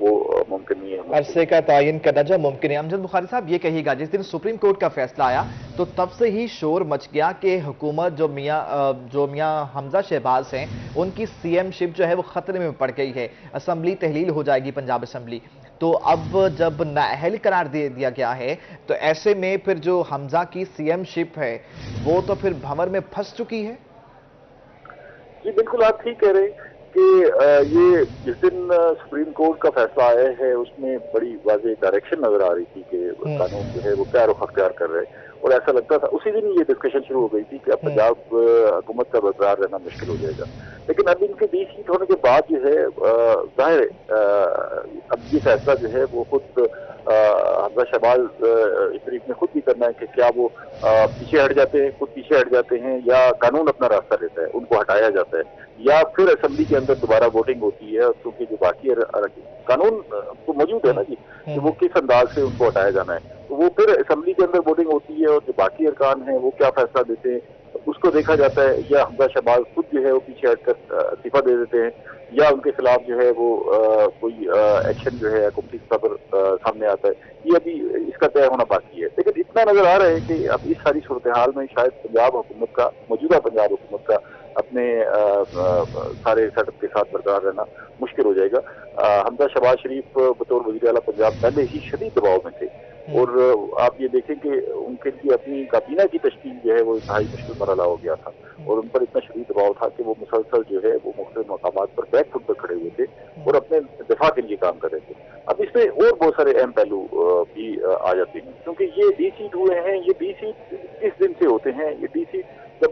وہ ممکن نہیں ہے. عرصے کا تعین کرنا جو ممکن ہے. امجد بخاری صاحب یہ کہیے گا، جس دن سپریم کورٹ کا فیصلہ آیا تو تب سے ہی شور مچ گیا کہ حکومت جو میاں حمزہ شہباز ہیں ان کی سی ایم شپ جو ہے وہ خطرے میں پڑ گئی ہے، اسمبلی تحلیل ہو جائے گی پنجاب اسمبلی. تو اب جب نااہل قرار دے دیا گیا ہے تو ایسے میں پھر جو حمزہ کی سی ایم شپ ہے وہ تو پھر بھنور میں پھنس چکی ہے. جی بالکل آپ ٹھیک کہہ رہے ہیں کہ یہ جس دن سپریم کورٹ کا فیصلہ آیا ہے اس میں بڑی واضح ڈائریکشن نظر آ رہی تھی کہ قانون جو ہے وہ کیا رخ اختیار کر رہے ہیں، اور ایسا لگتا تھا اسی دن یہ ڈسکشن شروع ہو گئی تھی کہ اب پنجاب حکومت کا برقرار رہنا مشکل ہو جائے گا. لیکن اب ان کے 20 سیٹ ہونے کے بعد جو ہے ظاہر اب یہ فیصلہ جو ہے وہ خود حمزہ شہباز اس طریقے میں خود بھی کرنا ہے کہ کیا وہ پیچھے ہٹ جاتے ہیں، خود پیچھے ہٹ جاتے ہیں، یا قانون اپنا راستہ لیتا ہے، ان کو ہٹایا جاتا ہے، یا پھر اسمبلی کے اندر دوبارہ ووٹنگ ہوتی ہے. کیونکہ جو باقی قانون تو موجود ہے نا جی کہ وہ کس انداز سے ان کو ہٹایا جانا ہے، تو وہ پھر اسمبلی کے اندر ووٹنگ ہوتی ہے اور جو باقی ارکان ہیں وہ کیا فیصلہ دیتے ہیں اس کو دیکھا جاتا ہے، یا حمزہ شہباز خود جو ہے وہ پیچھے ہٹ کر استعفیٰ دے دیتے ہیں، یا ان کے خلاف جو ہے وہ کوئی ایکشن جو ہے حکومتی سطح پر سامنے آتا ہے. یہ ابھی اس کا طے ہونا باقی ہے. لیکن اتنا نظر آ رہا ہے کہ اب اس ساری صورتحال میں شاید پنجاب حکومت کا، موجودہ پنجاب حکومت کا اپنے سارے سیٹ اپ کے ساتھ برقرار رہنا مشکل ہو جائے گا. حمزہ شہباز شریف بطور وزیر اعلیٰ پنجاب پہلے ہی شدید دباؤ میں تھے، اور آپ یہ دیکھیں کہ ان کے لیے اپنی کابینہ کی تشکیل جو ہے وہ انتہائی مشکل مرحلہ ہو گیا تھا، اور ان پر اتنا شدید دباؤ تھا کہ وہ مسلسل جو ہے وہ مختلف مقامات پر بیک فٹ پر کھڑے ہوئے تھے اور اپنے دفاع کے لیے کام کر رہے تھے. اب اس میں اور بہت سارے اہم پہلو بھی آ جاتے ہیں، کیونکہ یہ 20 سیٹ ہوئے ہیں، یہ 20 سیٹ کس دن سے ہوتے ہیں. یہ 20 سیٹ جب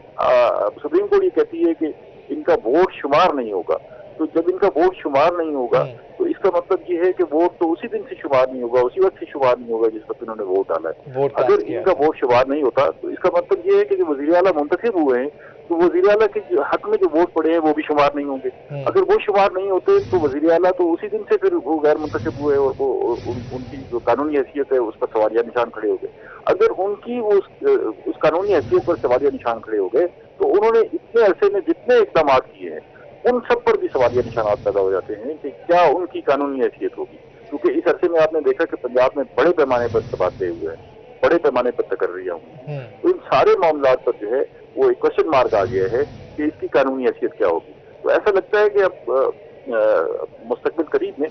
سپریم کورٹ یہ کہتی ہے کہ ان کا ووٹ شمار نہیں ہوگا، تو جب ان کا ووٹ شمار نہیں ہوگا تو اس کا مطلب یہ ہے کہ ووٹ تو اسی دن سے شمار نہیں ہوگا، اسی وقت سے شمار نہیں ہوگا جس وقت انہوں نے ووٹ ڈالا ہے. اگر ان کا ووٹ شمار نہیں ہوتا تو اس کا مطلب یہ ہے کہ جو وزیر اعلیٰ منتخب ہوئے ہیں تو وزیر اعلیٰ کے حق میں جو ووٹ پڑے ہیں وہ بھی شمار نہیں ہوں گے. اگر وہ شمار نہیں ہوتے تو وزیر اعلیٰ تو اسی دن سے پھر وہ غیر منتخب ہوئے اور وہ ان کی جو قانونی حیثیت ہے اس پر سوالیہ نشان کھڑے ہو گئے. اگر ان کی اس قانونی حیثیت پر سوالیہ نشان کھڑے ہو گئے تو انہوں نے اتنے عرصے میں جتنے اقدامات کیے ہیں ان سب پر بھی سوالیہ نشانات پیدا ہو جاتے ہیں کہ کیا ان کی قانونی حیثیت ہوگی. کیونکہ اس عرصے میں آپ نے دیکھا کہ پنجاب میں بڑے پیمانے پر تبادلے ہوئے ہیں، بڑے پیمانے پر تقرریاں ہوئی ہیں، تو ان سارے معاملات پر جو ہے وہ ایک کوشچن مارک آ گیا ہے کہ اس کی قانونی حیثیت کیا ہوگی. تو ایسا لگتا ہے کہ اب مستقبل قریب میں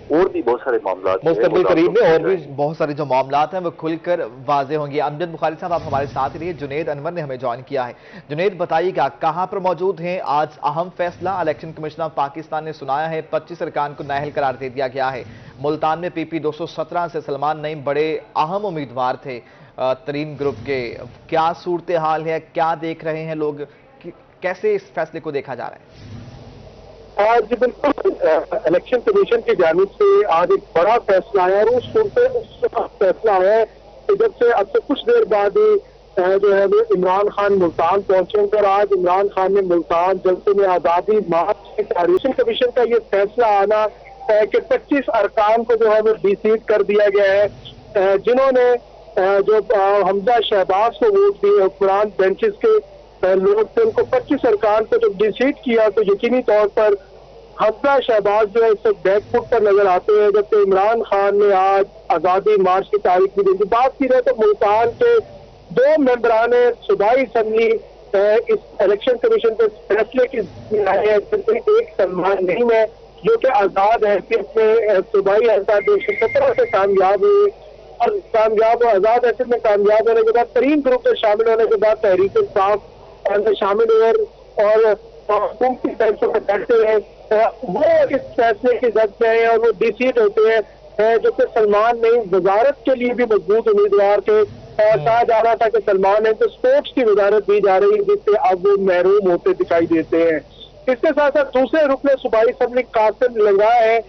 اور بھی بہت سارے معاملات مستقبل قریب میں اور بھی بہت سارے جو معاملات ہیں وہ کھل کر واضح ہوں گے. امجد بخاری صاحب آپ ہمارے ساتھ رہیے. جنید انور نے ہمیں جوائن کیا ہے. جنید بتائیے گا کہاں پر موجود ہیں؟ آج اہم فیصلہ الیکشن کمیشن آف پاکستان نے سنایا ہے، 25 ارکان کو نااہل قرار دے دیا گیا ہے. ملتان میں پی پی 217 سے سلمان نعیم بڑے اہم امیدوار تھے ترین گروپ کے. کیا صورتحال ہے، کیا دیکھ رہے ہیں لوگ، کیسے اس فیصلے کو دیکھا جا رہا ہے؟ جی بالکل، الیکشن کمیشن کی جانب سے آج ایک بڑا فیصلہ آیا، اور اس فیصلہ آیا ہے کہ جب سے اب سے کچھ دیر بعد جو ہے وہ عمران خان ملتان پہنچے، اور آج عمران خان نے ملتان جلسے میں آزادی مارچ کی الیکشن کمیشن کا یہ فیصلہ آنا کہ 25 ارکان کو جو ہے وہ ڈی سیٹ کر دیا گیا ہے. جنہوں نے جو حمزہ شہباز کو ووٹ دیے، حکمران بینچز کے لوگ تھے، ان کو 25 ارکان کو جب ڈی سیٹ کیا تو یقینی طور پر حمزہ شہباز جو ہے اس سے بیک فٹ پر نظر آتے ہیں. جبکہ عمران خان نے آج آزادی مارچ کی تاریخ میں دی. بات کی جائے تو ملتان کے 2 ممبران صوبائی اسمبلی اس الیکشن کمیشن کے فیصلے کی آئے ہیں، جن میں ایک سلمان نعیم ہے جو کہ آزاد حیثیت میں صوبائی حلقہ 217 سے کامیاب ہوئے، اور کامیاب و آزاد حیثیت میں کامیاب ہونے کے بعد ترین گروپ میں شامل ہونے کے بعد تحریک انصاف میں شامل ہوئے اور حکومتی فیصلوں پر بیٹھتے ہیں. وہ اس فیصلے کی زد میں ہیں اور وہ ڈی سیٹ ہوتے ہیں، جو کہ سلمان نعیم وزارت کے لیے بھی مضبوط امیدوار تھے. کہا جا رہا تھا کہ سلمان نعیم کو اسپورٹس کی وزارت دی جا رہی ہے، جس سے اب وہ محروم ہوتے دکھائی دیتے ہیں. اس کے ساتھ ساتھ دوسرے رکن صوبائی اسمبلی قاسم لنگا ہے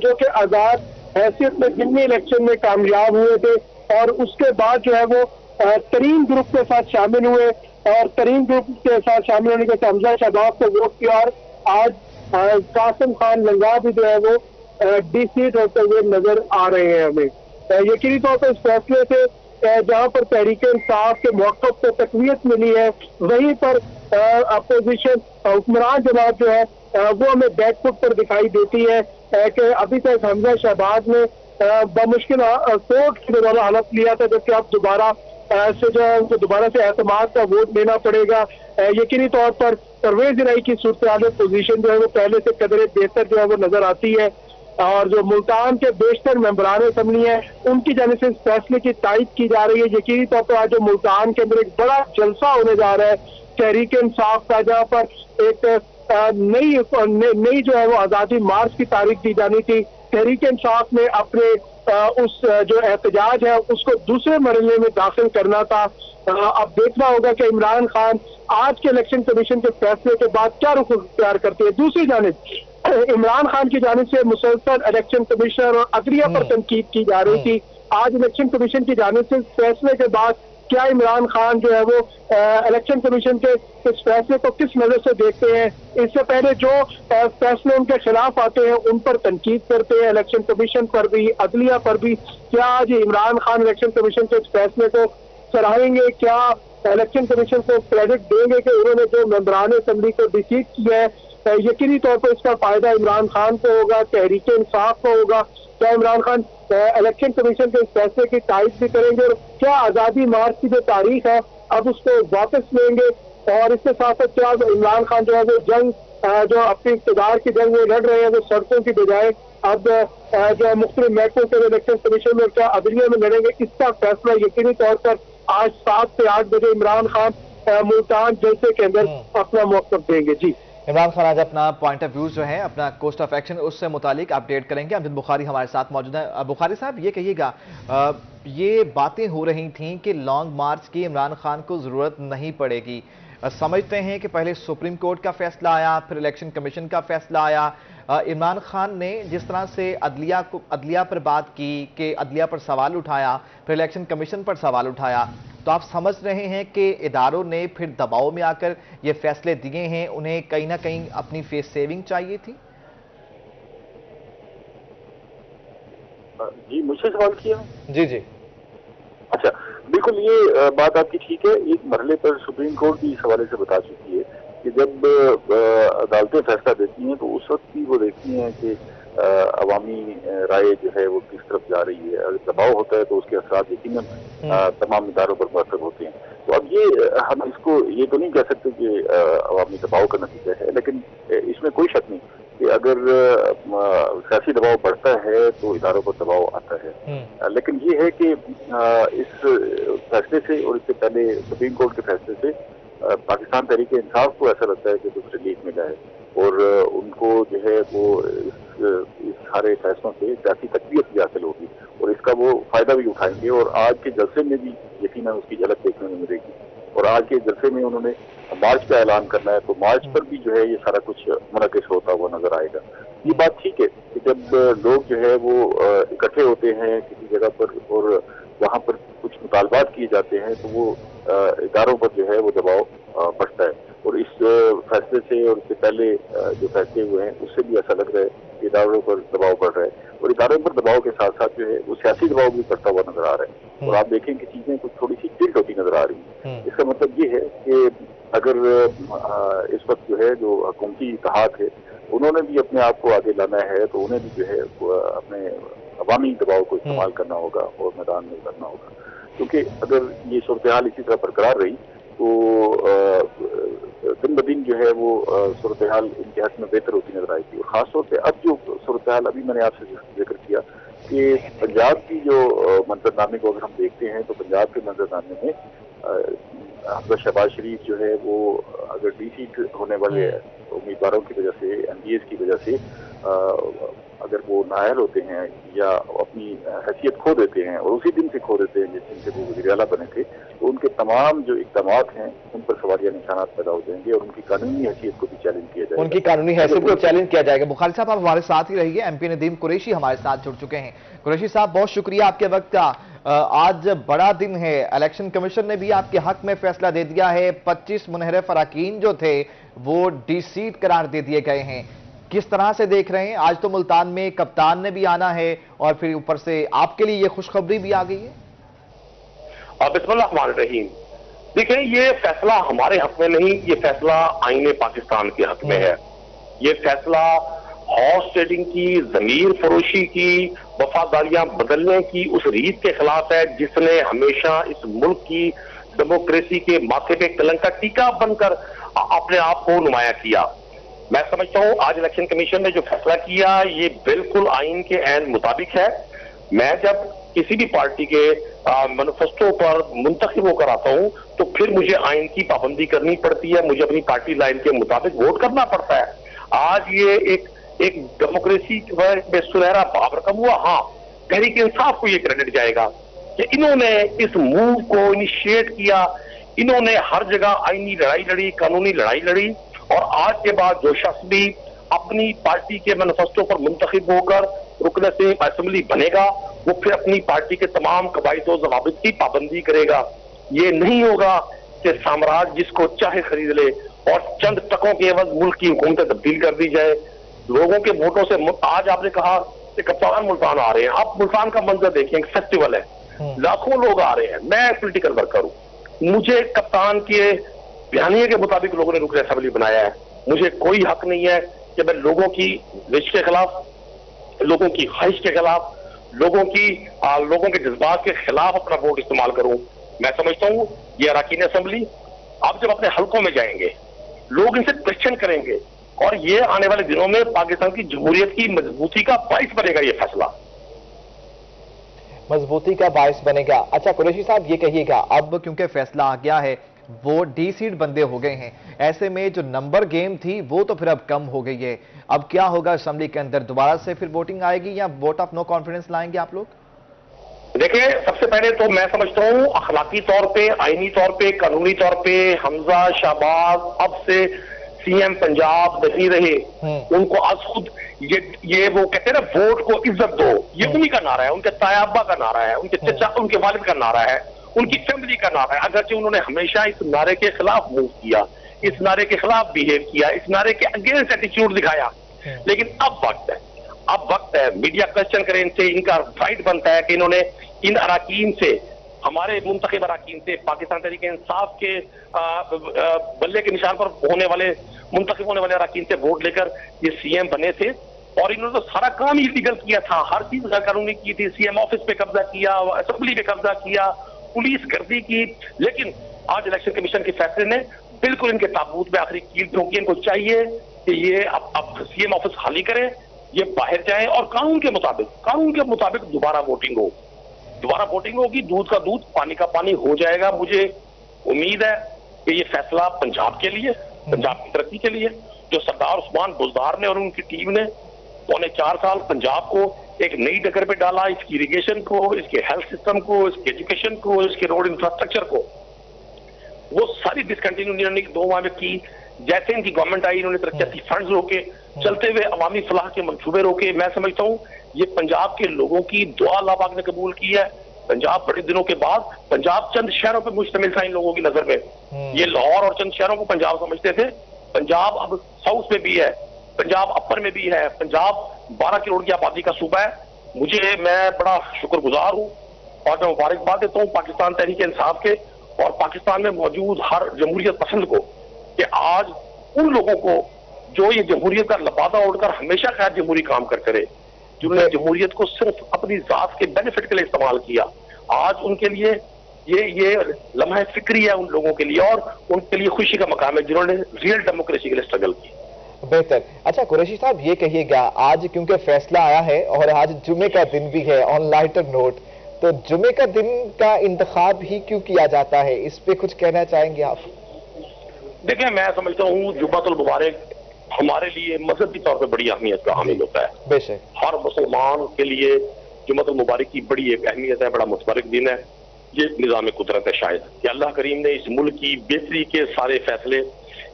جو کہ آزاد حیثیت میں ضمنی الیکشن میں کامیاب ہوئے تھے، اور اس کے بعد جو ہے وہ ترین گروپ کے ساتھ شامل ہوئے، اور ترین گروپ کے ساتھ شامل ہونے کے حمزہ شہباز کو ووٹ کیا، اور آج قاسم خان لنگا بھی جو ہے وہ ڈی سیٹ ہوتے ہوئے نظر آ رہے ہیں. ہمیں یقینی طور پر اس فیصلے سے جہاں پر تحریک انصاف کے موقف کو تقویت ملی ہے، وہیں پر اپوزیشن حکمران جماعت جو ہے وہ ہمیں بیک فٹ پر دکھائی دیتی ہے. کہ ابھی تک حمزہ شہباز نے بمشکل کوٹ کے دوبارہ حلف لیا تھا، جبکہ اب دوبارہ سے جو ہے ان کو دوبارہ سے اعتماد کا ووٹ لینا پڑے گا. یقینی طور پر پرویز الہی کی صورتحال پوزیشن جو ہے وہ پہلے سے قدرے بہتر جو ہے وہ نظر آتی ہے، اور جو ملتان کے بیشتر ممبران اسمبلی ہیں ان کی جانب سے اس فیصلے کی تائید کی جا رہی ہے. یقینی طور پر آج جو ملتان کے اندر ایک بڑا جلسہ ہونے جا رہا ہے تحریک انصاف کا، جہاں پر ایک نئی جو ہے وہ آزادی مارچ کی تاریخ دی جانی تھی. تحریک انصاف نے اپنے اس جو احتجاج ہے اس کو دوسرے مرحلے میں داخل کرنا تھا. اب دیکھنا ہوگا کہ عمران خان آج کے الیکشن کمیشن کے فیصلے کے بعد کیا رخ اختیار کرتے ہیں. دوسری جانب عمران خان کی جانب سے مسلسل الیکشن کمیشن اور عدلیہ پر تنقید کی جا رہی تھی. آج الیکشن کمیشن کی جانب سے فیصلے کے بعد کیا عمران خان جو ہے وہ الیکشن کمیشن کے اس فیصلے کو کس نظر سے دیکھتے ہیں؟ اس سے پہلے جو فیصلے ان کے خلاف آتے ہیں ان پر تنقید کرتے ہیں، الیکشن کمیشن پر بھی عدلیہ پر بھی. کیا آج عمران خان الیکشن کمیشن کے اس فیصلے کو سراہیں گے؟ کیا الیکشن کمیشن کو کریڈٹ دیں گے کہ انہوں نے جو ممبران اسمبلی کو ڈیفیٹ کیا ہے؟ یقینی طور پر اس کا فائدہ عمران خان کو ہوگا، تحریک انصاف کو ہوگا. کیا عمران خان الیکشن کمیشن کے اس فیصلے کی تائید بھی کریں گے، اور کیا آزادی مارچ کی جو تاریخ ہے اب اس کو واپس لیں گے؟ اور اس کے ساتھ ساتھ کیا عمران خان جو ہے وہ جنگ جو اپنی اقتدار کی جنگ میں لڑ رہے ہیں وہ سڑکوں کی بجائے اب جو مختلف محکموں کے الیکشن کمیشن میں کیا عدلیہ میں لڑیں گے؟ اس کا فیصلہ یقینی طور پر آج 7 سے 8 بجے عمران خان ملتان جلسے کے اندر اپنا موقف دیں گے. جی عمران خان آج اپنا پوائنٹ آف ویوز جو ہے، اپنا کوسٹ آف ایکشن اس سے متعلق اپڈیٹ کریں گے. امجد بخاری ہمارے ساتھ موجود ہیں. بخاری صاحب یہ کہیے گا، یہ باتیں ہو رہی تھیں کہ لانگ مارچ کی عمران خان کو ضرورت نہیں پڑے گی. سمجھتے ہیں کہ پہلے سپریم کورٹ کا فیصلہ آیا، پھر الیکشن کمیشن کا فیصلہ آیا. عمران خان نے جس طرح سے عدلیہ پر بات کی کہ عدلیہ پر سوال اٹھایا، پھر الیکشن کمیشن پر سوال اٹھایا، تو آپ سمجھ رہے ہیں کہ اداروں نے پھر دباؤ میں آ کر یہ فیصلے دیے ہیں، انہیں کہیں نہ کہیں اپنی فیس سیونگ چاہیے تھی؟ جی مجھ سے سوال کیا؟ جی اچھا، بالکل یہ بات آپ کی ٹھیک ہے. ایک مرحلے پر سپریم کورٹ بھی اس حوالے سے بتا چکی ہے کہ جب عدالتیں فیصلہ دیتی ہیں تو اس وقت بھی وہ دیکھتی ہیں کہ عوامی رائے جو ہے وہ کس طرف جا رہی ہے. اگر دباؤ ہوتا ہے تو اس کے اثرات یقیناً تمام اداروں پر مرتب ہوتے ہیں. تو اب یہ ہم اس کو یہ تو نہیں کہہ سکتے کہ عوامی دباؤ کا نتیجہ ہے، لیکن اس میں کوئی شک نہیں کہ اگر سیاسی دباؤ بڑھتا ہے تو اداروں پر دباؤ آتا ہے. لیکن یہ ہے کہ اس فیصلے سے اور اس سے پہلے سپریم کورٹ کے فیصلے سے پاکستان تحریک انصاف کو ایسا لگتا ہے کہ کچھ ریلیف ملا ہے، اور ان کو جو ہے وہ اس سارے فیصلوں سے سیاسی تقویت بھی حاصل ہوگی، اور اس کا وہ فائدہ بھی اٹھائیں گے. اور آج کے جلسے میں بھی یقیناً اس کی جھلک دیکھنے میں ملے گی. اور آج کے جلسے میں انہوں نے مارچ کا اعلان کرنا ہے، تو مارچ پر بھی جو ہے یہ سارا کچھ منعقد ہوتا ہوا نظر آئے گا. یہ بات ٹھیک ہے کہ جب لوگ جو ہے وہ اکٹھے ہوتے ہیں کسی جگہ پر اور وہاں پر کچھ مطالبات کیے جاتے ہیں تو وہ اداروں پر جو ہے وہ دباؤ بڑھتا ہے. اور اس فیصلے سے اور اس سے پہلے جو فیصلے ہوئے ہیں اس سے بھی ایسا لگ رہا ہے کہ اداروں پر دباؤ بڑھ رہا ہے. اور اداروں پر دباؤ کے ساتھ ساتھ جو ہے وہ سیاسی دباؤ بھی بڑھتا ہوا نظر آ رہا ہے. اور آپ دیکھیں کہ چیزیں کچھ تھوڑی سی ٹلٹ ہوتی نظر آ رہی ہیں. اس کا مطلب یہ ہے کہ اگر اس وقت جو ہے جو حکومتی اتحاد ہے انہوں نے بھی اپنے آپ کو آگے لانا ہے تو انہیں بھی جو ہے اپنے عوامی دباؤ کو استعمال کرنا ہوگا اور میدان میں اترنا ہوگا. کیونکہ اگر یہ صورتحال اسی طرح برقرار رہی تو دن بدن جو ہے وہ صورتحال ان کے حق میں بہتر ہوتی نظر آئے گی. اور خاص طور پہ اب جو صورتحال ابھی میں نے آپ سے ذکر کیا کہ پنجاب کی جو منظرنامے کو اگر ہم دیکھتے ہیں تو پنجاب کے منظرنامے میں حمزہ شہباز شریف جو ہے وہ اگر ڈی سیٹ ہونے والے امیدواروں کی وجہ سے ایم پی ایس کی وجہ سے اگر وہ نااہل ہوتے ہیں یا اپنی حیثیت کھو دیتے ہیں اور اسی دن سے کھو دیتے ہیں جس دن سے وہ وزیر اعلیٰ بنے تھے تو ان کے تمام جو اقدامات ہیں ان پر سوالیہ نشانات پیدا ہو جائیں گے اور ان کی قانونی حیثیت کو بھی چیلنج کیا جائے گا. ان کی قانونی حیثیت کو چیلنج کیا جائے گا. بخاری صاحب آپ ہمارے ساتھ ہی رہیے. ایم پی ندیم قریشی ہمارے ساتھ جڑ چکے ہیں. قریشی صاحب بہت شکریہ آپ کے وقت کا. آج بڑا دن ہے. الیکشن کمیشن نے بھی آپ کے حق میں فیصلہ دے دیا ہے. 25 منحرف اراکین جو تھے وہ ڈی سیٹ قرار دے دیے گئے ہیں. کس طرح سے دیکھ رہے ہیں؟ آج تو ملتان میں کپتان نے بھی آنا ہے اور پھر اوپر سے آپ کے لیے یہ خوشخبری بھی آ گئی ہے. بسم اللہ الرحمن الرحیم. دیکھیں یہ فیصلہ ہمارے حق میں نہیں، یہ فیصلہ آئین پاکستان کے حق میں ہے. یہ فیصلہ ہارس ٹریڈنگ کی، ضمیر فروشی کی، وفاداریاں بدلنے کی اس ریت کے خلاف ہے جس نے ہمیشہ اس ملک کی ڈیموکریسی کے ماتھے پہ کلنک کا ٹیکا بن کر اپنے آپ کو نمایاں کیا۔ میں سمجھتا ہوں آج الیکشن کمیشن نے جو فیصلہ کیا یہ بالکل آئین کے عین مطابق ہے۔ میں جب کسی بھی پارٹی کے مینیفیسٹو پر منتخب ہو کر آتا ہوں تو پھر مجھے آئین کی پابندی کرنی پڑتی ہے، مجھے اپنی پارٹی لائن کے مطابق ووٹ کرنا پڑتا ہے۔ آج یہ ایک ڈیموکریسی میں سنہرا باب رقم ہوا۔ ہاں، تحریک انصاف کو یہ کریڈٹ جائے گا کہ انہوں نے اس موو کو انیشیٹ کیا، انہوں نے ہر جگہ آئینی لڑائی لڑی، قانونی لڑائی لڑی، اور آج کے بعد جو شخص بھی اپنی پارٹی کے مینیفیسٹو پر منتخب ہو کر رکن اسمبلی بنے گا وہ پھر اپنی پارٹی کے تمام قواعد و ضوابط کی پابندی کرے گا۔ یہ نہیں ہوگا کہ سامراج جس کو چاہے خرید لے اور چند ٹکوں کے عوض ملک کی حکومتیں تبدیل کر دی جائے۔ لوگوں کے ووٹوں سے آج آپ نے کہا کہ کپتان ملتان آ رہے ہیں، آپ ملتان کا منظر دیکھیں، ایک فیسٹیول ہے، لاکھوں لوگ آ رہے ہیں۔ میں پولیٹیکل ورکر ہوں، مجھے کپتان کے بیانیے کے مطابق لوگوں نے رکن اسمبلی بنایا ہے۔ مجھے کوئی حق نہیں ہے کہ میں لوگوں کی وش کے خلاف، لوگوں کی خواہش کے خلاف، لوگوں کے جذبات کے خلاف اپنا ووٹ استعمال کروں۔ میں سمجھتا ہوں یہ اراکین اسمبلی اب جب اپنے حلقوں میں جائیں گے لوگ ان سے کوشچن کریں گے اور یہ آنے والے دنوں میں پاکستان کی جمہوریت کی مضبوطی کا باعث بنے گا۔ یہ فیصلہ مضبوطی کا باعث بنے گا۔ اچھا قریشی صاحب یہ کہیے گا، اب کیونکہ فیصلہ آ گیا ہے، وہ ڈی سیٹ بندے ہو گئے ہیں، ایسے میں جو نمبر گیم تھی وہ تو پھر اب کم ہو گئی ہے، اب کیا ہوگا اسمبلی کے اندر؟ دوبارہ سے پھر ووٹنگ آئے گی یا ووٹ آف نو کانفیڈنس لائیں گے آپ لوگ؟ دیکھیں، سب سے پہلے تو میں سمجھتا ہوں اخلاقی طور پہ، آئینی طور پہ، قانونی طور پہ حمزہ شہباز اب سے سی ایم پنجاب نہیں رہے، ان کو از خود یہ وہ کہتے ہیں نا ووٹ کو عزت دو، یہ انہی کا نعرہ ہے، ان کے تایابا کا نعرہ ہے، ان کے چچا، ان کے والد کا نعرہ ہے، ان کی فیملی کا نعرہ ہے۔ اگرچہ انہوں نے ہمیشہ اس نعرے کے خلاف موو کیا، اس نعرے کے خلاف بیہیو کیا، اس نعرے کے اگینسٹ ایٹیچیوڈ دکھایا، لیکن اب وقت ہے میڈیا کوشچن کرے ان سے، ان کا رائٹ بنتا ہے کہ انہوں نے ان اراکین سے، ہمارے منتخب اراکین سے، پاکستان تحریک انصاف کے بلے کے نشان پر منتخب ہونے والے اراکین سے ووٹ لے کر یہ سی ایم بنے تھے، اور انہوں نے تو سارا کام ہی لیگل کیا تھا، ہر چیز غیر قانونی کی تھی، سی ایم آفس پہ قبضہ کیا، اسمبلی پہ قبضہ کیا، پولیس گردی کی، لیکن آج الیکشن کمیشن کے فیصلے نے بالکل ان کے تابوت میں آخری کیل ٹھوکی۔ ان کو چاہیے کہ یہ اب سی ایم آفس خالی کریں، یہ باہر جائیں اور قانون کے مطابق دوبارہ ووٹنگ ہوگی، دودھ کا دودھ، پانی کا پانی ہو جائے گا۔ مجھے امید ہے کہ یہ فیصلہ پنجاب کے لیے، پنجاب کی ترقی کے لیے، جو سردار عثمان بزدار نے اور ان کی ٹیم نے 4.25 سال پنجاب کو ایک نئی ڈگر پہ ڈالا، اس کی اریگیشن کو، اس کے ہیلتھ سسٹم کو، اس کے ایجوکیشن کو، اس کے روڈ انفراسٹرکچر کو، وہ ساری ڈسکنٹینیو انہوں نے 2 ماہ میں کی۔ جیسے ان کی گورنمنٹ آئی انہوں نے ترقیاتی فنڈز روکے، چلتے ہوئے عوامی فلاح کے منصوبے روکے۔ میں سمجھتا ہوں یہ پنجاب کے لوگوں کی دعا اللہ پاک نے قبول کی ہے۔ پنجاب بڑے دنوں کے بعد، پنجاب چند شہروں پہ مشتمل تھا ان لوگوں کی نظر میں، یہ لاہور اور چند شہروں کو پنجاب سمجھتے تھے، پنجاب اب ساؤتھ میں بھی ہے، پنجاب اپر میں بھی ہے، پنجاب 12 کروڑ کی آبادی کا صوبہ ہے۔ میں بڑا شکر گزار ہوں اور میں مبارکباد دیتا ہوں پاکستان تحریک انصاف کے اور پاکستان میں موجود ہر جمہوریت پسند کو کہ آج ان لوگوں کو جو یہ جمہوریت کا لبادہ اڑ کر ہمیشہ خیر جمہوری کام کرے، جنہوں نے جمہوریت کو صرف اپنی ذات کے بینیفٹ کے لیے استعمال کیا، آج ان کے لیے یہ لمحہ فکری ہے ان لوگوں کے لیے، اور ان کے لیے خوشی کا مقام ہے جنہوں نے ریئل ڈیموکریسی کے لیے اسٹرگل کی۔ بہتر۔ اچھا قریشی صاحب یہ کہیے گا، آج کیونکہ فیصلہ آیا ہے اور آج جمعے کا دن بھی ہے، آن لائٹر نوٹ، تو جمعے کا دن کا انتخاب ہی کیوں کیا جاتا ہے، اس پہ کچھ کہنا چاہیں گے آپ؟ دیکھیں، میں سمجھتا ہوں جمعۃ المبارک ہمارے لیے مذہبی طور پہ بڑی اہمیت کا حامل ہوتا ہے۔ بے شک ہر مسلمان کے لیے جمعۃ المبارک کی بڑی ایک اہمیت ہے، بڑا متبارک دن ہے۔ یہ نظام قدرت ہے شاید کہ اللہ کریم نے اس ملک کی بہتری کے سارے فیصلے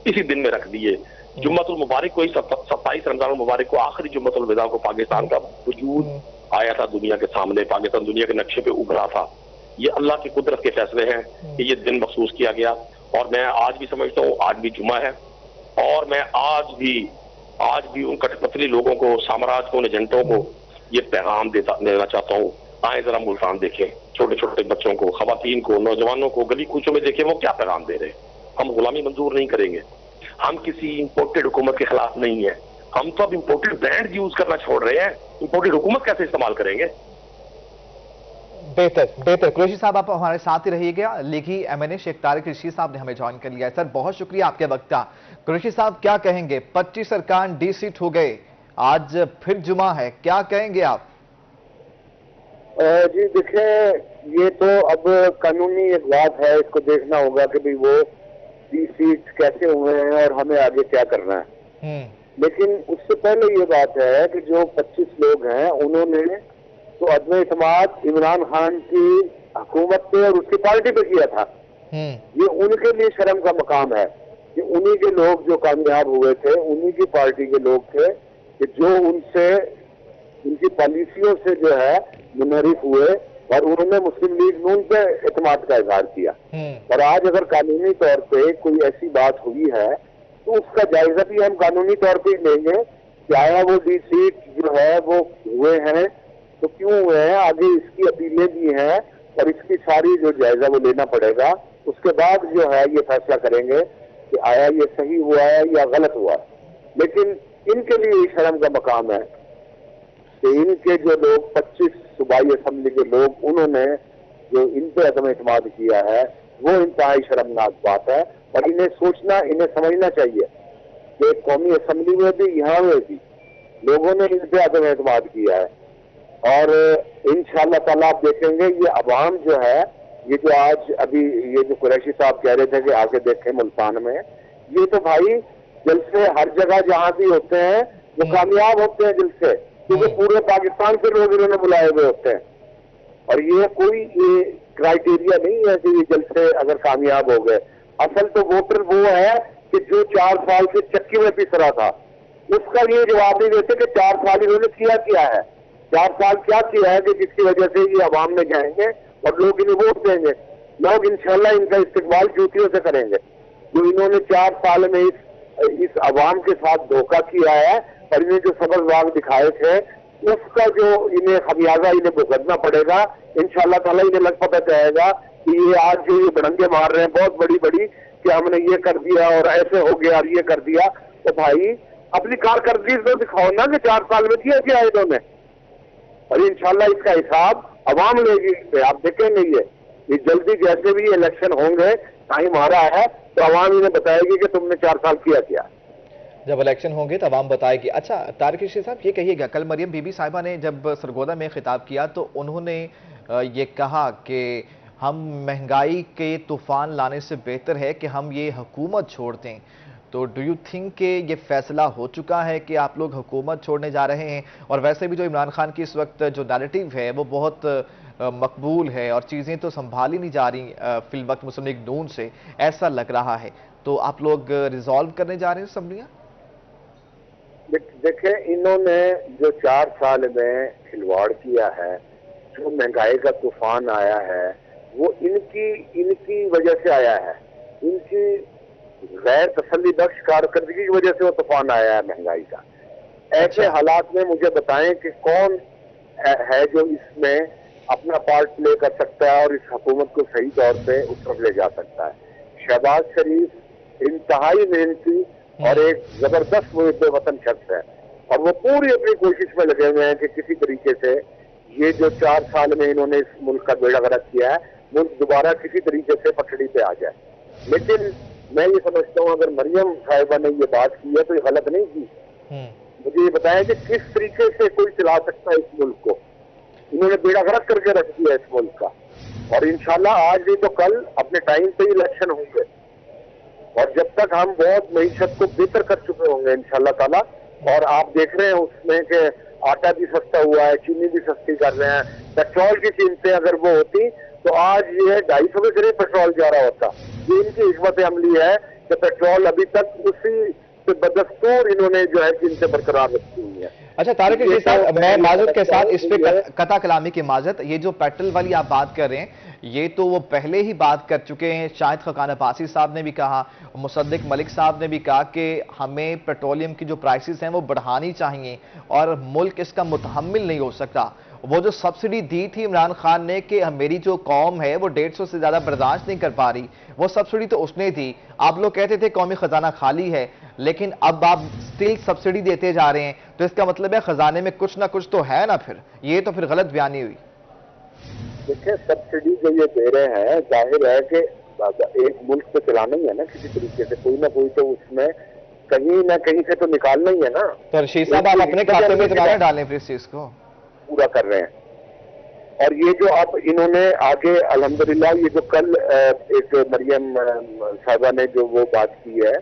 اسی دن میں رکھ دیے۔ جمعۃ المبارک کو 27 رمضان المبارک کو آخری جمعۃ الوداع کو پاکستان کا وجود آیا تھا دنیا کے سامنے، پاکستان دنیا کے نقشے پہ ابھرا تھا۔ یہ اللہ کی قدرت کے فیصلے ہیں کہ یہ دن مخصوص کیا گیا، اور میں آج بھی سمجھتا ہوں آج بھی جمعہ ہے، اور میں آج بھی ان کٹ پتلی لوگوں کو، سامراج کو، ایجنٹوں کو یہ پیغام دینا چاہتا ہوں، آئیں ذرا ملتان دیکھیں، چھوٹے چھوٹے بچوں کو، خواتین کو، نوجوانوں کو گلی کوچوں میں دیکھیں وہ کیا پیغام دے رہے ہیں۔ ہم غلامی منظور نہیں کریں گے، ہم کسی امپورٹڈ حکومت کے خلاف نہیں ہیں، ہم تو اب امپورٹڈ برانڈ یوز کرنا چھوڑ رہے ہیں، امپورٹڈ حکومت کیسے استعمال کریں گے؟ بہتر قریشی صاحب آپ ہمارے ساتھ ہی رہیے گا. لیگی ایم این اے شیخ طارق رشید صاحب نے ہمیں جوائن کر لیا ہے. سر بہت شکریہ آپ کے وقت کا. قریشی صاحب کیا کہیں گے؟ 25 ارکان ڈی سیٹ ہو گئے، آج پھر جمعہ ہے، کیا کہیں گے آپ؟ جی دیکھیں، یہ تو اب قانونی ایک بات ہے، اس کو دیکھنا ہوگا کہ بھی وہ ڈی سیٹ کیسے ہوئے ہیں اور ہمیں آگے کیا کرنا ہے. لیکن اس سے پہلے یہ بات ہے کہ جو 25 لوگ ہیں انہوں نے تو عدم اعتماد عمران خان کی حکومت پہ اور اس کی پارٹی پہ کیا تھا. یہ ان کے لیے شرم کا مقام ہے کہ انہی کے لوگ جو کامیاب ہوئے تھے انہی کی پارٹی کے لوگ تھے کہ جو ان کی پالیسیوں سے جو ہے منحرف ہوئے اور انہوں نے مسلم لیگ نون پہ اعتماد کا اظہار کیا. اور آج اگر قانونی طور پہ کوئی ایسی بات ہوئی ہے تو اس کا جائزہ بھی ہم قانونی طور پہ لیں گے کہ آیا وہ ڈی سیٹ جو ہے وہ ہوئے ہیں تو کیوں ہوئے ہیں، آگے اس کی اپیلیں بھی ہیں اور اس کی ساری جو جائزہ وہ لینا پڑے گا. اس کے بعد جو ہے یہ فیصلہ کریں گے کہ آیا یہ صحیح ہوا ہے یا غلط ہوا ہے. لیکن ان کے لیے یہ شرم کا مقام ہے کہ ان کے جو لوگ 25 صوبائی اسمبلی کے لوگ انہوں نے جو ان پہ عدم اعتماد کیا ہے وہ انتہائی شرمناک بات ہے. اور انہیں سوچنا، انہیں سمجھنا چاہیے کہ قومی اسمبلی میں بھی یہاں میں بھی لوگوں نے ان پہ عدم اعتماد کیا ہے. اور انشاءاللہ تعالیٰ آپ دیکھیں گے یہ عوام جو ہے، یہ جو آج ابھی یہ جو قریشی صاحب کہہ رہے تھے کہ آگے دیکھیں ملتان میں، یہ تو بھائی جلسے ہر جگہ جہاں بھی ہوتے ہیں وہ کامیاب ہوتے ہیں جلسے، کیونکہ پورے پاکستان سے لوگ انہوں نے بلائے ہوئے ہوتے ہیں. اور یہ کوئی یہ کرائیٹیریا نہیں ہے کہ یہ جلسے اگر کامیاب ہو گئے. اصل تو ووٹر وہ ہے کہ جو 4 سال سے چکی میں پس رہا تھا، اس کا یہ جواب نہیں دیتے کہ 4 سال انہوں نے کیا ہے، 4 سال کیا کیا ہے کہ جس کی وجہ سے یہ عوام میں جائیں گے اور لوگ انہیں ووٹ دیں گے. لوگ انشاءاللہ ان کا استقبال جوتیوں سے کریں گے. جو انہوں نے 4 سال میں اس عوام کے ساتھ دھوکہ کیا ہے اور انہیں جو سبز باغ دکھائے تھے اس کا جو انہیں خمیازہ انہیں بھگتنا پڑے گا. انشاءاللہ تعالیٰ انہیں لگ پتہ چلے گا کہ یہ آج جو یہ بڑنگے مار رہے ہیں بہت بڑی کہ ہم نے یہ کر دیا اور ایسے ہو گیا اور یہ کر دیا. تو بھائی اپنی کارکردگی تو دکھاؤ نا کہ 4 سال میں کیا انہوں نے. اور انشاءاللہ اس کا حساب عوام لے گی. آپ دیکھیں گے یہ جلدی جیسے بھی الیکشن ہوں گے ٹائم آ رہا ہے تو عوام انہیں بتائے گی کہ تم نے 4 سال کیا. جب الیکشن ہوں گے تو عوام بتائے گی. اچھا طارق رشید صاحب یہ کہیے گا، کل مریم بی بی صاحبہ نے جب سرگودا میں خطاب کیا تو انہوں نے یہ کہا کہ ہم مہنگائی کے طوفان لانے سے بہتر ہے کہ ہم یہ حکومت چھوڑ دیں. تو ڈو یو تھنک کہ یہ فیصلہ ہو چکا ہے کہ آپ لوگ حکومت چھوڑنے جا رہے ہیں؟ اور ویسے بھی جو عمران خان کی اس وقت جو نیریٹیو ہے وہ بہت مقبول ہے اور چیزیں تو سنبھالی نہیں جا رہی فی الوقت مسلم لیگ نون سے، ایسا لگ رہا ہے. تو آپ لوگ ریزالو کرنے جا رہے ہیں اسمبلیاں؟ دیکھیں انہوں نے جو 4 سال میں کھلواڑ کیا ہے، جو مہنگائی کا طوفان آیا ہے وہ ان کی وجہ سے آیا ہے. ان کی غیر تسلی بخش کارکردگی کی وجہ سے وہ طوفان آیا ہے مہنگائی کا. ایسے حالات میں مجھے بتائیں کہ کون ہے جو اس میں اپنا پارٹ پلے کر سکتا ہے اور اس حکومت کو صحیح طور پہ اس طرف لے جا سکتا ہے. شہباز شریف انتہائی محنتی اور ایک زبردست محب وطن شخص ہے اور وہ پوری اپنی کوشش میں لگے ہوئے ہیں کہ کسی طریقے سے یہ جو 4 سال میں انہوں نے اس ملک کا بیڑا غرق کیا ہے ملک دوبارہ کسی طریقے سے پٹڑی پہ آ جائے. لیکن میں یہ سمجھتا ہوں اگر مریم صاحبہ نے یہ بات کی ہے تو یہ غلط نہیں کی. مجھے یہ بتایا کہ کس طریقے سے کوئی چلا سکتا ہے اس ملک کو. انہوں نے بیڑا غرق کر کے رکھ دیا اس ملک کا اور انشاءاللہ آج نہیں تو کل اپنے ٹائم پہ ہی الیکشن ہوں گے اور جب تک ہم بہت معیشت کو بہتر کر چکے ہوں گے انشاءاللہ تعالیٰ. اور آپ دیکھ رہے ہیں اس میں کہ آٹا بھی سستا ہوا ہے، چینی بھی سستی کر رہے ہیں. پیٹرول کی قیمتیں اگر وہ ہوتی تو آج یہ 250 کے قریب پیٹرول جا رہا ہوتا. یہ ان کی حکمت عملی ہے کہ پیٹرول ابھی تک اسی سے بدستور انہوں نے جو ہے قیمتیں برقرار رکھی ہوئی ہیں. اچھا طارق رشید صاحب، میں معذرت کے ساتھ اس پہ قطع کلامی کی معذرت، یہ جو پیٹرول والی آپ بات کر رہے ہیں یہ تو وہ پہلے ہی بات کر چکے ہیں. شاہد خاقان عباسی صاحب نے بھی کہا، مصدق ملک صاحب نے بھی کہا کہ ہمیں پیٹرولیم کی جو پرائسز ہیں وہ بڑھانی چاہیے اور ملک اس کا متحمل نہیں ہو سکتا. وہ جو سبسڈی دی تھی عمران خان نے کہ میری جو قوم ہے وہ 150 سے زیادہ برداشت نہیں کر پا رہی، وہ سبسڈی تو اس نے دی. آپ لوگ کہتے تھے قومی خزانہ خالی ہے، لیکن اب آپ سٹل سبسڈی دیتے جا رہے ہیں، تو اس کا مطلب ہے خزانے میں کچھ نہ کچھ تو ہے نا. پھر یہ تو پھر غلط بیانی ہوئی. دیکھیں سبسڈی جو یہ دے رہے ہیں ظاہر ہے کہ ایک ملک تو چلانا ہی ہے نا کسی طریقے سے، کوئی نہ کوئی تو اس میں کہیں نہ کہیں سے تو نکالنا ہی ہے نا. تو رشید صاحب آپ اپنے کھاتے میں اتنا ڈالیں پھر اس چیز کو پورا کر رہے ہیں. اور یہ جو اب انہوں نے آگے الحمدللہ یہ جو کل ایک مریم صاحبہ نے جو وہ بات کی ہے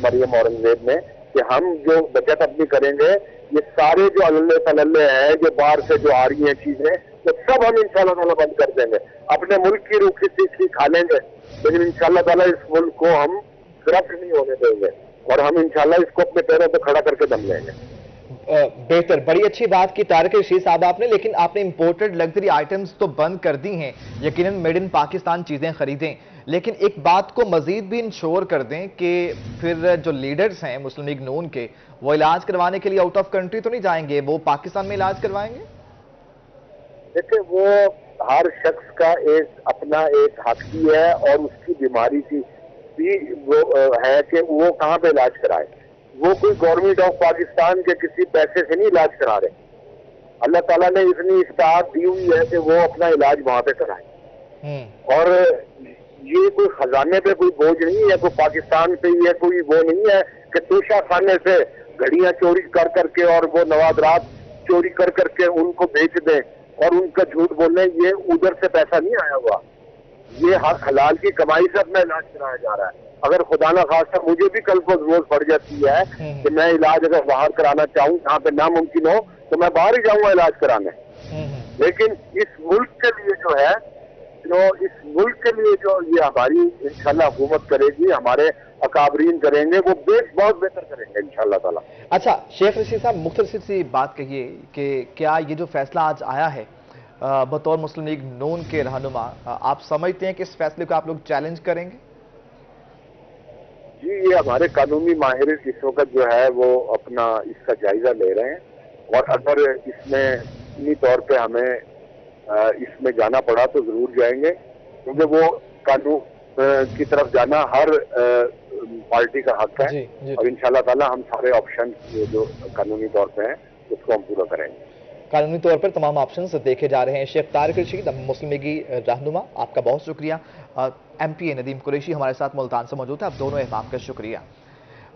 مریم اورنگزیب نے کہ ہم جو بچت اپنی کریں گے یہ سارے جو اللہ تللے ہیں جو باہر سے جو آ رہی ہیں چیزیں تو سب ہم انشاءاللہ تعالیٰ بند کر دیں گے. اپنے ملک کی روخی کھا لیں گے لیکن انشاءاللہ تعالیٰ اس ملک کو ہم کرپٹ نہیں ہونے دیں گے اور ہم انشاءاللہ اس کو اپنے پیروں پہ کھڑا کر کے دم لیں گے. بہتر، بڑی اچھی بات کی طارق رشید صاحب آپ نے، لیکن آپ نے امپورٹڈ لگژری آئٹمز تو بند کر دی ہیں، یقیناً میڈ ان پاکستان چیزیں خریدیں، لیکن ایک بات کو مزید بھی انشور کر دیں کہ پھر جو لیڈرز ہیں مسلم لیگ نون کے وہ علاج کروانے کے لیے آؤٹ آف کنٹری تو نہیں جائیں گے، وہ پاکستان میں علاج کروائیں گے. دیکھیں وہ ہر شخص کا ایک اپنا ایک حق بھی ہے اور اس کی بیماری کی بھی وہ ہے کہ وہ کہاں پہ علاج کرائے. وہ کوئی گورنمنٹ آف پاکستان کے کسی پیسے سے نہیں علاج کرا رہے. اللہ تعالیٰ نے اتنی استطاعت دی ہوئی ہے کہ وہ اپنا علاج وہاں پہ کرائے اور یہ کوئی خزانے پہ کوئی بوجھ نہیں ہے، کوئی پاکستان پہ یہ کوئی وہ نہیں ہے کہ توشہ خانے سے گھڑیاں چوری کر کر کے اور وہ نوادرات چوری کر کر کے ان کو بیچ دیں اور ان کا جھوٹ بولیں. یہ ادھر سے پیسہ نہیں آیا ہوا، یہ حق حلال کی کمائی سے اپنا علاج کرایا جا رہا ہے. اگر خدا نہ خواستہ مجھے بھی کل کو ضرورت پڑ جاتی ہے کہ میں علاج اگر باہر کرانا چاہوں جہاں پہ ناممکن ہو تو میں باہر ہی جاؤں گا علاج کرانے. لیکن اس ملک کے لیے جو ہے اس ملک کے لیے جو یہ ہماری انشاءاللہ حکومت کرے گی، ہمارے اکابرین کریں گے، وہ بہت بہتر کریں گے انشاءاللہ تعالیٰ. اچھا شیخ رشید صاحب مختصر سی بات کہیے کہ کیا یہ جو فیصلہ آج آیا ہے بطور مسلم لیگ نون کے رہنما، آپ سمجھتے ہیں کہ اس فیصلے کو آپ لوگ چیلنج کریں گے؟ جی یہ ہمارے قانونی ماہر اس وقت جو ہے وہ اپنا اس کا جائزہ لے رہے ہیں اور اگر اس میں انی طور پہ ہمیں اس میں جانا پڑا تو ضرور جائیں گے کیونکہ وہ قانون کی طرف جانا ہر پارٹی کا حق ہے اور انشاءاللہ تعالی ہم سارے آپشن جو قانونی طور پہ ہیں اس کو ہم پورا کریں گے. قانونی طور پر تمام آپشنز دیکھے جا رہے ہیں. شیخ طارق رشید مسلم لیگی رہنما، آپ کا بہت شکریہ. ایم پی اے ندیم قریشی ہمارے ساتھ ملتان سے موجود ہے، آپ دونوں احباب کا شکریہ.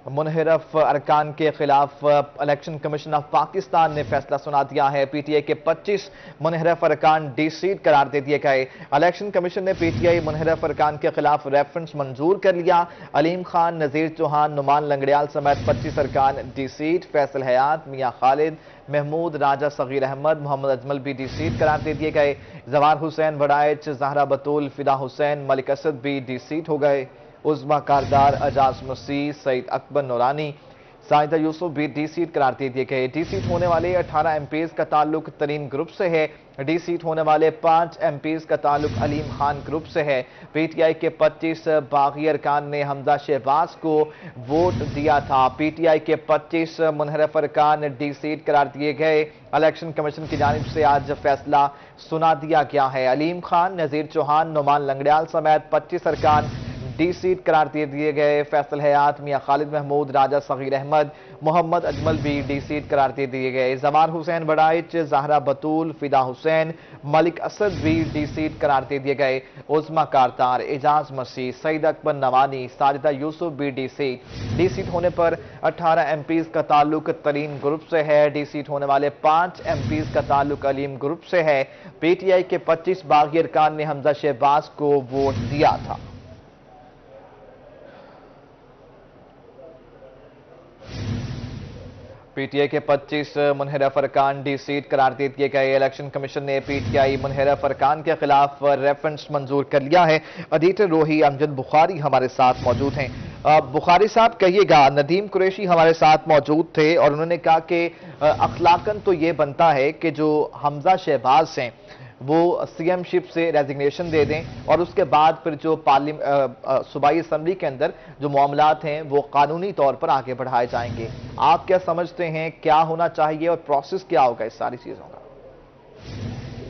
منحرف ارکان کے خلاف الیکشن کمیشن آف پاکستان نے فیصلہ سنا دیا ہے. پی ٹی آئی کے 25 منحرف ارکان ڈی سیٹ قرار دے دیے گئے. الیکشن کمیشن نے پی ٹی آئی منحرف ارکان کے خلاف ریفرنس منظور کر لیا. علیم خان، نذیر چوہان، نعمان لنگڑیال سمیت 25 ارکان ڈی سیٹ، فیصل حیات، میاں خالد، محمود، راجہ صغیر احمد، محمد اجمل بھی ڈی سیٹ قرار دے دیے گئے. زوار حسین وڑائچ، زہرا بطول، فدا حسین، ملک اسد بھی ڈی سیٹ ہو گئے. عظما کاردار، اجاز مسیح، سعید اکبر نورانی، ساجدہ یوسف بھی ڈی سیٹ قرار دے دیے گئے. ڈی سیٹ ہونے والے 18 ایم پیز کا تعلق ترین گروپ سے ہے. ڈی سیٹ ہونے والے 5 ایم پیز کا تعلق علیم خان گروپ سے ہے. پی ٹی آئی کے 25 باغی ارکان نے حمزہ شہباز کو ووٹ دیا تھا. پی ٹی آئی کے 25 منحرف ارکان ڈی سیٹ قرار دیے گئے. الیکشن کمیشن کی جانب سے آج فیصلہ سنا دیا گیا ہے. علیم خان، نذیر چوہان، نعمان لنگڑیال سمیت 25 ارکان ڈی سیٹ قرار دے دیے گئے. فیصل حیات، میاں خالد محمود، راجہ صغیر احمد، محمد اجمل بھی ڈی سیٹ قرار دے دیے گئے. زوار حسین وڑائچ، زہرا بطول، فدا حسین، ملک اسد بھی ڈی سیٹ قرار دے دیے گئے. عظما کاردار، اجاز مسیح، سعید اکبر نوانی، ساجدہ یوسف بھی ڈی سیٹ ہونے پر 18 ایم پیز کا تعلق ترین گروپ سے ہے. ڈی سیٹ ہونے والے 5 ایم پیز کا تعلق علیم گروپ سے ہے. پی ٹی آئی کے 25 باغی ارکان نے حمزہ شہباز کو ووٹ دیا تھا. پی ٹی آئی کے 25 منحرف ارکان ڈی سیٹ قرار دے دیے گئے. الیکشن کمیشن نے پی ٹی آئی منحرف ارکان کے خلاف ریفرنس منظور کر لیا ہے. ایڈیٹر روحی امجد بخاری ہمارے ساتھ موجود ہیں. بخاری صاحب کہیے گا، ندیم قریشی ہمارے ساتھ موجود تھے اور انہوں نے کہا کہ اخلاقاً تو یہ بنتا ہے کہ جو حمزہ شہباز ہیں وہ سی ایم شپ سے ریزگنیشن دے دیں اور اس کے بعد پھر جو صوبائی اسمبلی کے اندر جو معاملات ہیں وہ قانونی طور پر آگے بڑھائے جائیں گے. آپ کیا سمجھتے ہیں کیا ہونا چاہیے اور پروسیس کیا ہوگا اس ساری چیزوں کا؟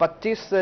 25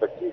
25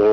2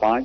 5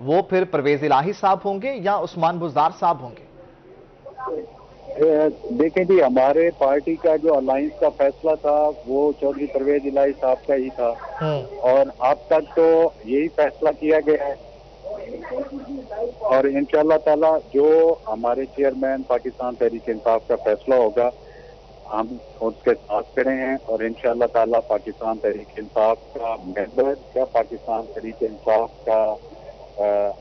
وہ پھر پرویز الہی صاحب ہوں گے یا عثمان بزدار صاحب ہوں گے؟ دیکھیں جی، ہمارے پارٹی کا جو الائنس کا فیصلہ تھا وہ چودھری پرویز الہی صاحب کا ہی تھا، اور اب تک تو یہی فیصلہ کیا گیا ہے، اور انشاءاللہ تعالی جو ہمارے چیئرمین پاکستان تحریک انصاف کا فیصلہ ہوگا ہم اس کے ساتھ کھڑے ہیں، اور انشاءاللہ تعالی پاکستان تحریک انصاف کا ممبر یا پاکستان تحریک انصاف کا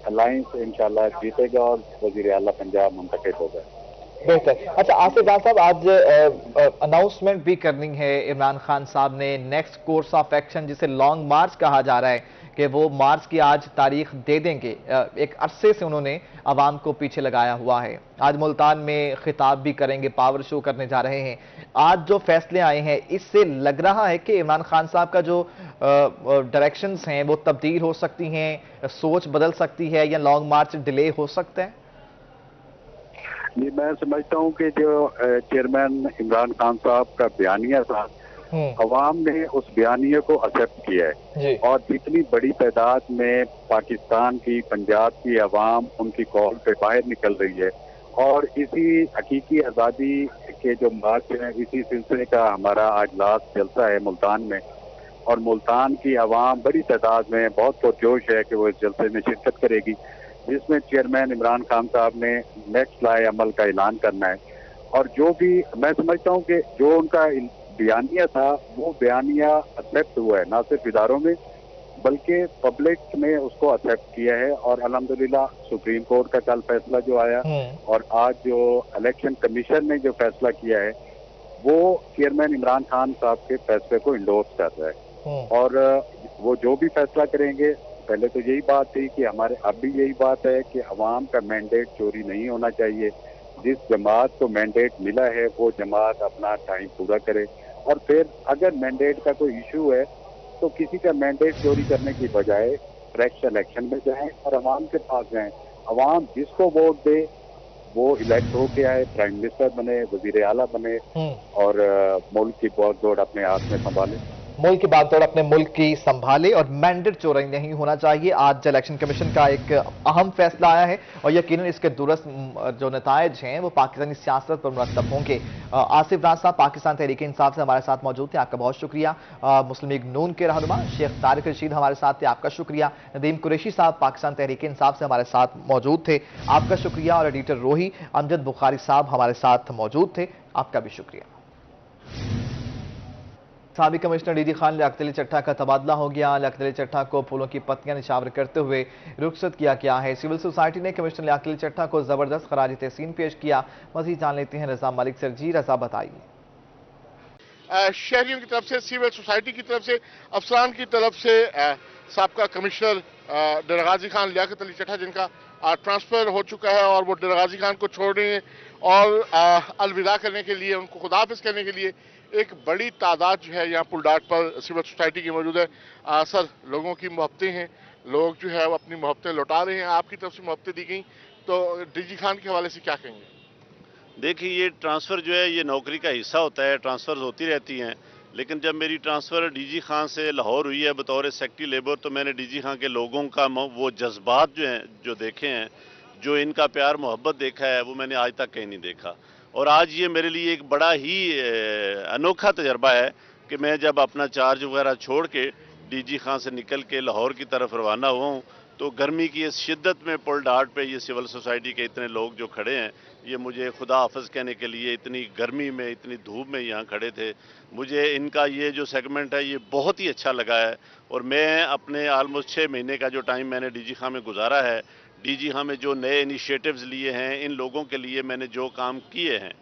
الائنس انشاءاللہ جیتے گا اور وزیر اعلیٰ پنجاب منتخب ہوگا۔ بہتر۔ اچھا آصف ڈار صاحب، آج اناؤنسمنٹ بھی کرنی ہے عمران خان صاحب نے، نیکسٹ کورس آف ایکشن جسے لانگ مارچ کہا جا رہا ہے کہ وہ مارچ کی آج تاریخ دے دیں گے، ایک عرصے سے انہوں نے عوام کو پیچھے لگایا ہوا ہے، آج ملتان میں خطاب بھی کریں گے، پاور شو کرنے جا رہے ہیں، آج جو فیصلے آئے ہیں اس سے لگ رہا ہے کہ عمران خان صاحب کا جو ڈائریکشنز ہیں وہ تبدیل ہو سکتی ہیں، سوچ بدل سکتی ہے، یا لانگ مارچ ڈیلے ہو سکتا ہے؟ جی، میں سمجھتا ہوں کہ جو چیئرمین عمران خان صاحب کا بیانیہ تھا، عوام نے اس بیانیے کو ایکسیپٹ کیا ہے، اور جتنی بڑی تعداد میں پاکستان کی، پنجاب کی عوام ان کی کال پہ باہر نکل رہی ہے، اور اسی حقیقی آزادی کے جو مارچ ہیں اسی سلسلے کا ہمارا آج لاسٹ جلسہ ہے ملتان میں، اور ملتان کی عوام بڑی تعداد میں بہت پرجوش ہے کہ وہ اس جلسے میں شرکت کرے گی، جس میں چیئرمین عمران خان صاحب نے نیکسٹ لائے عمل کا اعلان کرنا ہے، اور جو بھی میں سمجھتا ہوں کہ جو ان کا بیانیہ تھا وہ بیانیہ ایکسیپٹ ہوا ہے، نہ صرف اداروں میں بلکہ پبلک نے اس کو ایکسیپٹ کیا ہے، اور الحمدللہ سپریم کورٹ کا کل فیصلہ جو آیا اور آج جو الیکشن کمیشن نے جو فیصلہ کیا ہے وہ چیئرمین عمران خان صاحب کے فیصلے کو انڈورس کر رہا ہے، اور وہ جو بھی فیصلہ کریں گے، پہلے تو یہی بات تھی کہ ہمارے اب بھی یہی بات ہے کہ عوام کا مینڈیٹ چوری نہیں ہونا چاہیے، جس جماعت کو مینڈیٹ ملا ہے وہ جماعت اپنا ٹائم پورا کرے، اور پھر اگر مینڈیٹ کا کوئی ایشو ہے تو کسی کا مینڈیٹ چوری کرنے کی بجائے فریش الیکشن میں جائیں اور عوام کے پاس جائیں، عوام جس کو ووٹ دے وہ الیکٹ ہو کے آئے، پرائم منسٹر بنے، وزیر اعلیٰ بنے، اور ملک کی بہت دوڑ اپنے ہاتھ میں سنبھالے، ملک کی بات اپنے ملک کی سنبھالے، اور مینڈیٹ چوری نہیں ہونا چاہیے۔ آج الیکشن کمیشن کا ایک اہم فیصلہ آیا ہے، اور یقیناً اس کے درست جو نتائج ہیں وہ پاکستانی سیاست پر مرتب ہوں گے۔ آصف ڈار صاحب پاکستان تحریک انصاف سے ہمارے ساتھ موجود تھے، آپ کا بہت شکریہ۔ مسلم لیگ نون کے رہنما شیخ طارق رشید ہمارے ساتھ تھے، آپ کا شکریہ۔ ندیم قریشی صاحب پاکستان تحریک انصاف سے ہمارے ساتھ موجود تھے، آپ کا شکریہ۔ اور ایڈیٹر روحی امجد بخاری صاحب ہمارے ساتھ موجود تھے، آپ کا بھی شکریہ۔ سابق commissioner D G Khan Liaquat Ali چٹھا کا تبادلہ ہو گیا، لیاقت علی چٹھا کو پھولوں کی پتیاں نچھاور کرتے ہوئے رخصت کیا گیا ہے۔ سول سوسائٹی نے کمشنر لیاقت علی چٹھا کو زبردست خراج تحسین پیش کیا۔ مزید جان لیتے ہیں رضا ملک سے۔ جی رضا بتائیے۔ شہریوں کی طرف سے، سول سوسائٹی کی طرف سے، افسران کی طرف سے سابقہ کمشنر ڈیرہ غازی خان لیاقت علی چٹھا جن کا ٹرانسفر ہو چکا ہے اور وہ ڈیرہ غازی خان کو چھوڑ رہے ہیں، اور الوداع کرنے کے لیے، ان کو خداحافظ کرنے کے لیے ایک بڑی تعداد جو ہے یہاں پل ڈاٹ پر سول سوسائٹی کی موجود ہے۔ سر، لوگوں کی محبتیں ہیں، لوگ جو ہے وہ اپنی محبتیں لوٹا رہے ہیں، آپ کی طرف سے محبتیں دی گئیں، تو ڈی جی خان کے حوالے سے کیا کہیں گے؟ دیکھیے، یہ ٹرانسفر جو ہے یہ نوکری کا حصہ ہوتا ہے، ٹرانسفر ہوتی رہتی ہیں، لیکن جب میری ٹرانسفر ڈی جی خان سے لاہور ہوئی ہے بطور سیکٹری لیبر، تو میں نے ڈی جی خان کے لوگوں کا وہ جذبات جو ہیں، جو دیکھے ہیں، جو ان کا پیار محبت دیکھا ہے، وہ میں نے آج تک کہیں نہیں دیکھا، اور آج یہ میرے لیے ایک بڑا ہی انوکھا تجربہ ہے کہ میں جب اپنا چارج وغیرہ چھوڑ کے ڈی جی خان سے نکل کے لاہور کی طرف روانہ ہوا ہوں، تو گرمی کی اس شدت میں پل ڈاٹ پہ یہ سول سوسائٹی کے اتنے لوگ جو کھڑے ہیں، یہ مجھے خدا حافظ کہنے کے لیے اتنی گرمی میں، اتنی دھوپ میں یہاں کھڑے تھے۔ مجھے ان کا یہ جو سیگمنٹ ہے یہ بہت ہی اچھا لگا ہے، اور میں اپنے آلموسٹ 6 مہینے کا جو ٹائم میں نے ڈی جی خان میں گزارا ہے، ڈی جی خان میں جو نئے انیشیٹوز لیے ہیں، ان لوگوں کے لیے میں نے جو کام کیے ہیں،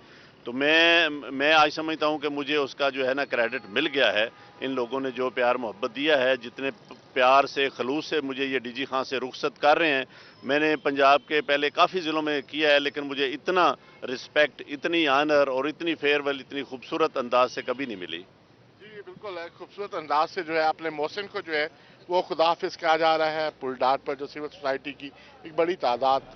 تو میں آج سمجھتا ہوں کہ مجھے اس کا جو ہے نا کریڈٹ مل گیا ہے۔ ان لوگوں نے جو پیار محبت دیا ہے، جتنے پیار سے، خلوص سے مجھے یہ ڈی جی خان سے رخصت کر رہے ہیں، میں نے پنجاب کے پہلے کافی ضلعوں میں کیا ہے، لیکن مجھے اتنا رسپیکٹ، اتنی آنر اور اتنی فیئرویل اتنی خوبصورت انداز سے کبھی نہیں ملی۔ جی بالکل، ایک خوبصورت انداز سے جو ہے اپنے محسن کو جو ہے وہ خدا حافظ کہا جا رہا ہے۔ پل ڈاٹ پر جو سول سوسائٹی کی ایک بڑی تعداد